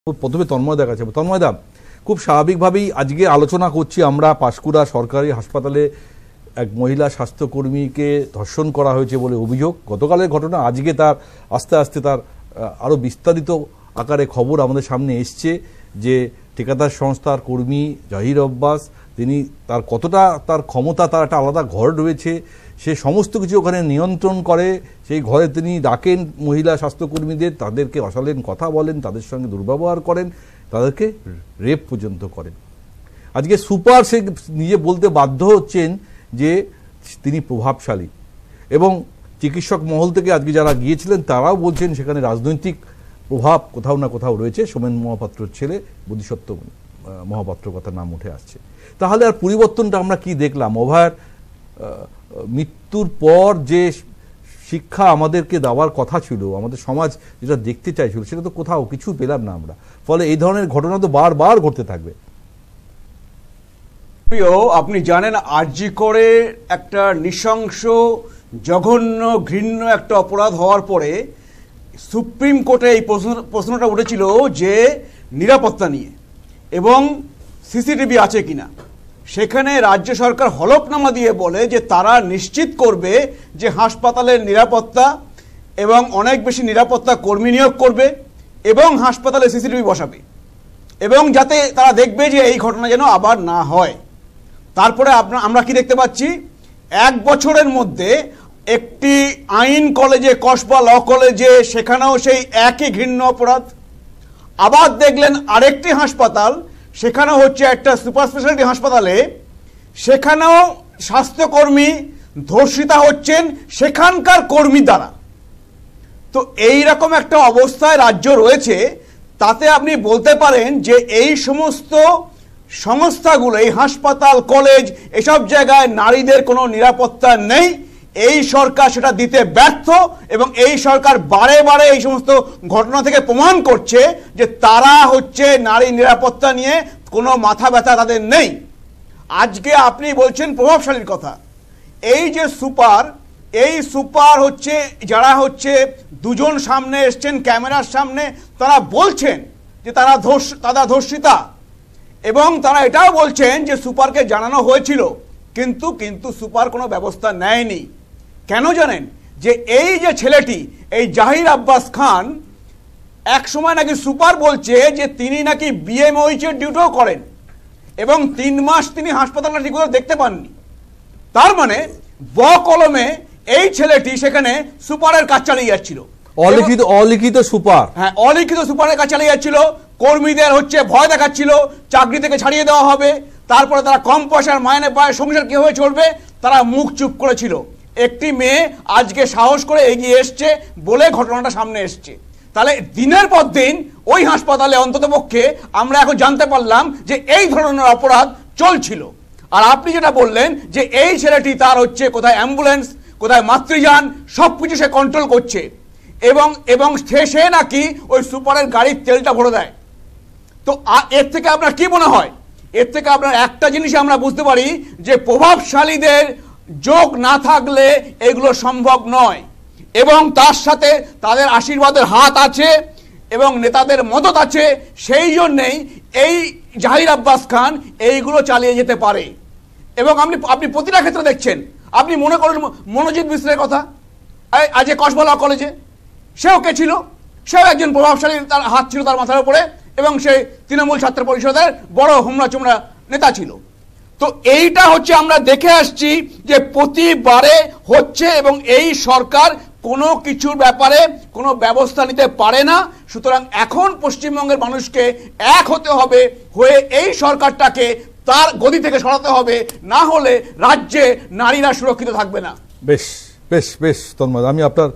প্রথমে তন্ময়দার কাছে। তন্ময়দা, খুব স্বাভাবিকভাবেই আজকে আলোচনা করছি আমরা পাঁশকুড়া সরকারি হাসপাতালে এক মহিলা স্বাস্থ্যকর্মীকে ধর্ষণ করা হয়েছে বলে অভিযোগ। গতকালের ঘটনা, আজকে তার আস্তে আস্তে তার আরও বিস্তারিত আকারে খবর আমাদের সামনে এসছে যে ঠিকাদার সংস্থার কর্মী জাহির আব্বাস, তিনি তার কতটা তার ক্ষমতা, তার একটা আলাদা ঘর রয়েছে, সে সমস্ত কিছু ওখানে নিয়ন্ত্রণ করে। সেই ঘরে তিনি ডাকেন মহিলা স্বাস্থ্যকর্মীদের, তাদেরকে অশালীন কথা বলেন, তাদের সঙ্গে দুর্ব্যবহার করেন, তাদেরকে রেপ পর্যন্ত করেন। আজকে সুপার সে নিজে বলতে বাধ্য হচ্ছেন যে তিনি প্রভাবশালী, এবং চিকিৎসক মহল থেকে আজকে যারা গিয়েছিলেন তারাও বলছেন সেখানে রাজনৈতিক প্রভাব কোথাও না কোথাও রয়েছে। সোমেন মহাপাত্রর ছেলে বোধিসত্ত্ব মহাপাত্র কথা নাম উঠে আসছে। তাহলে আর পরিবর্তনটা আমরা কি দেখলাম? অভয়ার মৃত্যুর পর যে শিক্ষা আমাদেরকে দেওয়ার কথা ছিল, আমাদের সমাজ যেটা দেখতে চাইছিল, সেটা তো কোথাও কিছু পেলাম না আমরা। ফলে এই ধরনের ঘটনা তো বারবার ঘটতে থাকবে। আপনি জানেন, আরজি করে একটা নৃশংস, জঘন্য, ঘৃণ্য একটা অপরাধ হওয়ার পরে সুপ্রিম কোর্টে এই প্রশ্নটা উঠেছিল যে নিরাপত্তা নিয়ে এবং সিসিটিভি আছে কিনা। সেখানে রাজ্য সরকার হলফনামা দিয়ে বলে যে তারা নিশ্চিত করবে যে হাসপাতালের নিরাপত্তা এবং অনেক বেশি নিরাপত্তা কর্মী নিয়োগ করবে এবং হাসপাতালে সিসিটিভি বসাবে, এবং যাতে তারা দেখবে যে এই ঘটনা যেন আবার না হয়। তারপরে আমরা কি দেখতে পাচ্ছি, 1 বছরের মধ্যে একটি আইন কলেজে, কসবা ল কলেজে, সেখানেও সেই একই ঘৃণ্য অপরাধ। আবার দেখলেন আরেকটি হাসপাতাল, সেখানেও হচ্ছে একটা সুপার স্পেশালিটি হাসপাতালে, সেখানেও স্বাস্থ্যকর্মী ধর্ষিতা হচ্ছেন সেখানকার কর্মী দ্বারা। তো এই রকম একটা অবস্থায় রাজ্য রয়েছে। তাতে আপনি বলতে পারেন যে এই সমস্ত সংস্থাগুলো, এই হাসপাতাল, কলেজ, এসব জায়গায় নারীদের কোনো নিরাপত্তা নেই। এই সরকার সেটা দিতে ব্যর্থ, এবং এই সরকার বারে বারে এই সমস্ত ঘটনা থেকে প্রমাণ করছে যে তারা হচ্ছে নারী নিরাপত্তা নিয়ে কোনো মাথা ব্যথা তাদের নেই। আজকে আপনি বলছেন প্রভাবশালীর কথা। এই যে সুপার, এই সুপার হচ্ছে যারা হচ্ছে দুজন সামনে এসছেন ক্যামেরার সামনে, তারা বলছেন যে তারা ধর্ষিতা, এবং তারা এটাও বলছেন যে সুপারকে জানানো হয়েছিল, কিন্তু সুপার কোনো ব্যবস্থা নেয়নি। কেন জানেন? যে এই যে ছেলেটি, এই জাহির আব্বাস খান, এক সময় নাকি সুপার বলছে যে তিনি নাকি বিএমওইচের ডিউটিও করেন, এবং 3 মাস তিনি হাসপাতালটা ঠিক করে দেখতে পাননি। তার মানে কলমে এই ছেলেটি সেখানে সুপারের কাজ চালিয়ে যাচ্ছিল, অলিখিত সুপার। হ্যাঁ, অলিখিত সুপারের কাজ চালিয়ে যাচ্ছিল। কর্মীদের হচ্ছে ভয় দেখাচ্ছিল, চাকরি থেকে ছাড়িয়ে দেওয়া হবে, তারপরে তারা কম পয়সার মাইনে পায়, সংসার কিভাবে চলবে, তারা মুখ চুপ করেছিল। একটি মেয়ে আজকে সাহস করে এগিয়ে এসছে বলে ঘটনাটা সামনে এসছে। তাহলে দিনের পর দিন ওই হাসপাতালে অন্ততপক্ষে আমরা এখন জানতে পারলাম যে এই ধরনের অপরাধ চলছিল। আর আপনি যেটা বললেন যে এই ছেলেটি তার হচ্ছে কোথায় অ্যাম্বুলেন্স, কোথায় মাতৃযান, সবকিছু সে কন্ট্রোল করছে, এবং সে নাকি ওই সুপারের গাড়ির তেলটা ভরে দেয়। তো এর থেকে আপনার কি মনে হয়? এর থেকে আপনার একটা জিনিস আমরা বুঝতে পারি যে প্রভাবশালীদের যোগ না থাকলে এগুলো সম্ভব নয়, এবং তার সাথে তাদের আশীর্বাদের হাত আছে এবং নেতাদের মদত আছে। সেই জন্যেই এই জাহির আব্বাস খান এইগুলো চালিয়ে যেতে পারে। এবং আপনি প্রতিটা ক্ষেত্রে দেখছেন। আপনি মনে করেন মনোজিৎ মিশ্রের কথা, আজ কসবা ল কলেজে সেও কে ছিল? সেও একজন প্রভাবশালী, তার হাত ছিল তার মাথার উপরে, এবং সে তৃণমূল ছাত্র পরিষদের বড় হোমরা চোমরা নেতা ছিল। তো এইটা হচ্ছে আমরা দেখে আসছি যে প্রতিবারে হচ্ছে, এবং এই সরকার কোনো কিছুর ব্যাপারে কোনো ব্যবস্থা নিতে পারে না। সুতরাং এখন পশ্চিমবঙ্গের মানুষকে এক হতে হবে, হয়ে এই সরকারটাকে তার গদি থেকে সরাতে হবে, না হলে রাজ্যে নারীরা সুরক্ষিত থাকবে না। বেশ বেশ বেশ তন্ময়, আমি আপনার